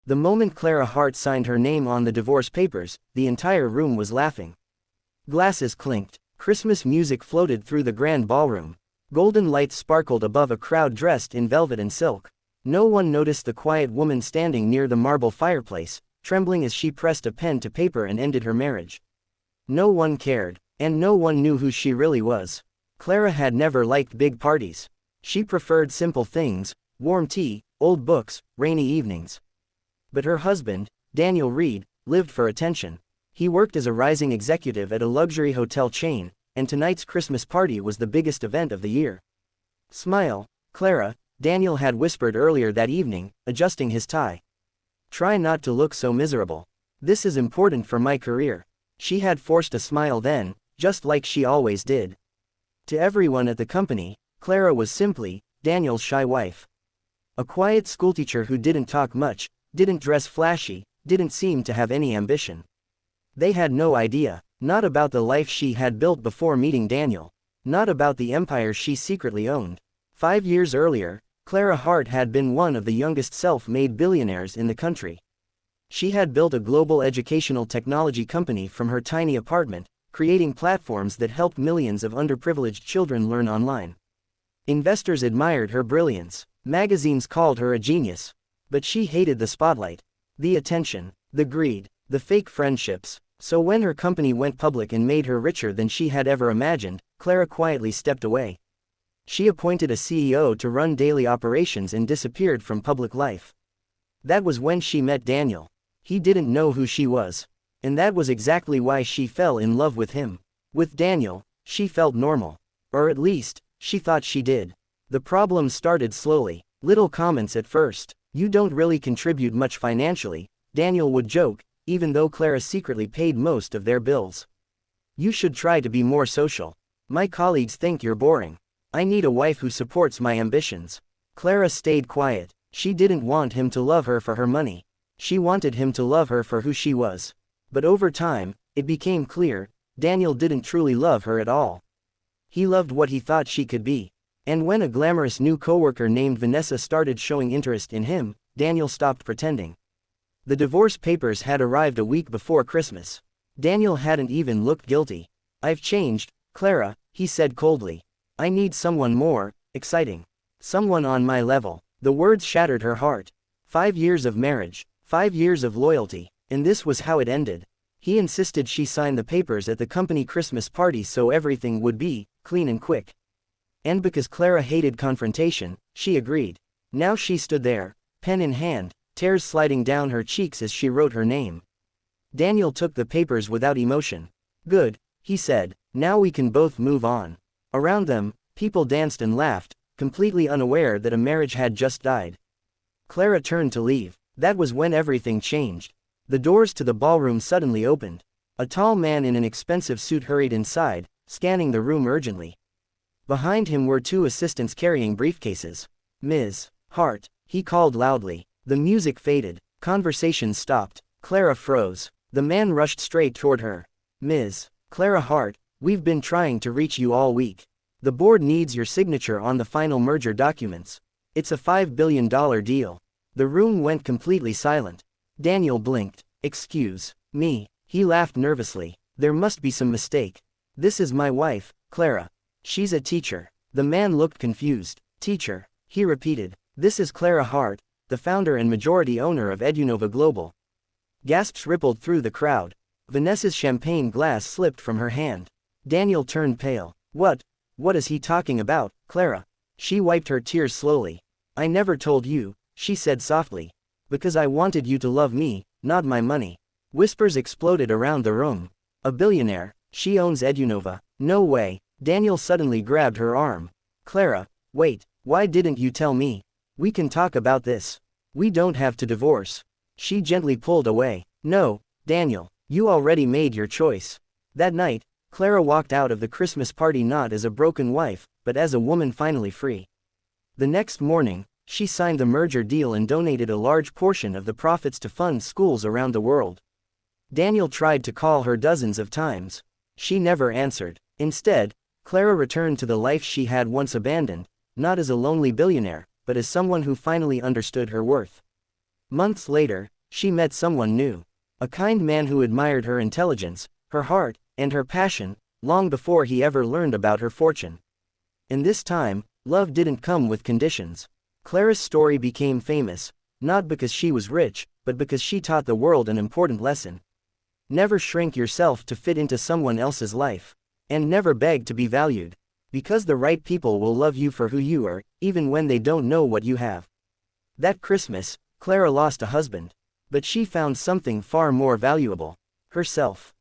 The moment Clara Hart signed her name on the divorce papers, the entire room was laughing. Glasses clinked. Christmas music floated through the grand ballroom. Golden lights sparkled above a crowd dressed in velvet and silk. No one noticed the quiet woman standing near the marble fireplace, trembling as she pressed a pen to paper and ended her marriage. No one cared, and no one knew who she really was. Clara had never liked big parties. She preferred simple things, warm tea, old books, rainy evenings. But her husband, Daniel Reed, lived for attention. He worked as a rising executive at a luxury hotel chain, and tonight's Christmas party was the biggest event of the year. "Smile, Clara," Daniel had whispered earlier that evening, adjusting his tie. "Try not to look so miserable. This is important for my career." She had forced a smile then, just like she always did. To everyone at the company, Clara was simply Daniel's shy wife. A quiet schoolteacher who didn't talk much, didn't dress flashy, didn't seem to have any ambition. They had no idea, not about the life she had built before meeting Daniel, not about the empire she secretly owned. 5 years earlier, Clara Hart had been one of the youngest self-made billionaires in the country. She had built a global educational technology company from her tiny apartment, creating platforms that helped millions of underprivileged children learn online. Investors admired her brilliance. Magazines called her a genius. But she hated the spotlight, the attention, the greed, the fake friendships. So when her company went public and made her richer than she had ever imagined, Clara quietly stepped away. She appointed a CEO to run daily operations and disappeared from public life. That was when she met Daniel. He didn't know who she was. And that was exactly why she fell in love with him. With Daniel, she felt normal. Or at least, she thought she did. The problems started slowly. Little comments at first. "You don't really contribute much financially," Daniel would joke, even though Clara secretly paid most of their bills. "You should try to be more social. My colleagues think you're boring. I need a wife who supports my ambitions." Clara stayed quiet. She didn't want him to love her for her money. She wanted him to love her for who she was. But over time, it became clear, Daniel didn't truly love her at all. He loved what he thought she could be. And when a glamorous new coworker named Vanessa started showing interest in him, Daniel stopped pretending. The divorce papers had arrived a week before Christmas. Daniel hadn't even looked guilty. "I've changed, Clara," he said coldly. "I need someone more exciting. Someone on my level." The words shattered her heart. 5 years of marriage, 5 years of loyalty, and this was how it ended. He insisted she sign the papers at the company Christmas party so everything would be clean and quick. And because Clara hated confrontation, she agreed. Now she stood there, pen in hand, tears sliding down her cheeks as she wrote her name. Daniel took the papers without emotion. "Good," he said, "now we can both move on." Around them, people danced and laughed, completely unaware that a marriage had just died. Clara turned to leave. That was when everything changed. The doors to the ballroom suddenly opened. A tall man in an expensive suit hurried inside, scanning the room urgently. Behind him were 2 assistants carrying briefcases. "Ms. Hart," he called loudly. The music faded. Conversation stopped. Clara froze. The man rushed straight toward her. "Ms. Clara Hart, we've been trying to reach you all week. The board needs your signature on the final merger documents. It's a $5 billion deal." The room went completely silent. Daniel blinked. "Excuse me," he laughed nervously. "There must be some mistake. This is my wife, Clara. She's a teacher." The man looked confused. "Teacher," he repeated. "This is Clara Hart, the founder and majority owner of Edunova Global." Gasps rippled through the crowd. Vanessa's champagne glass slipped from her hand. Daniel turned pale. What is he talking about, Clara?" She wiped her tears slowly. "I never told you," she said softly. "Because I wanted you to love me, not my money." Whispers exploded around the room. "A billionaire? She owns Edunova. No way." Daniel suddenly grabbed her arm. "Clara, wait, why didn't you tell me? We can talk about this. We don't have to divorce." She gently pulled away. "No, Daniel, you already made your choice." That night, Clara walked out of the Christmas party not as a broken wife, but as a woman finally free. The next morning, she signed the merger deal and donated a large portion of the profits to fund schools around the world. Daniel tried to call her dozens of times. She never answered. Instead, Clara returned to the life she had once abandoned, not as a lonely billionaire, but as someone who finally understood her worth. Months later, she met someone new. A kind man who admired her intelligence, her heart, and her passion, long before he ever learned about her fortune. In this time, love didn't come with conditions. Clara's story became famous, not because she was rich, but because she taught the world an important lesson. Never shrink yourself to fit into someone else's life. And never beg to be valued. Because the right people will love you for who you are, even when they don't know what you have. That Christmas, Clara lost a husband. But she found something far more valuable. Herself.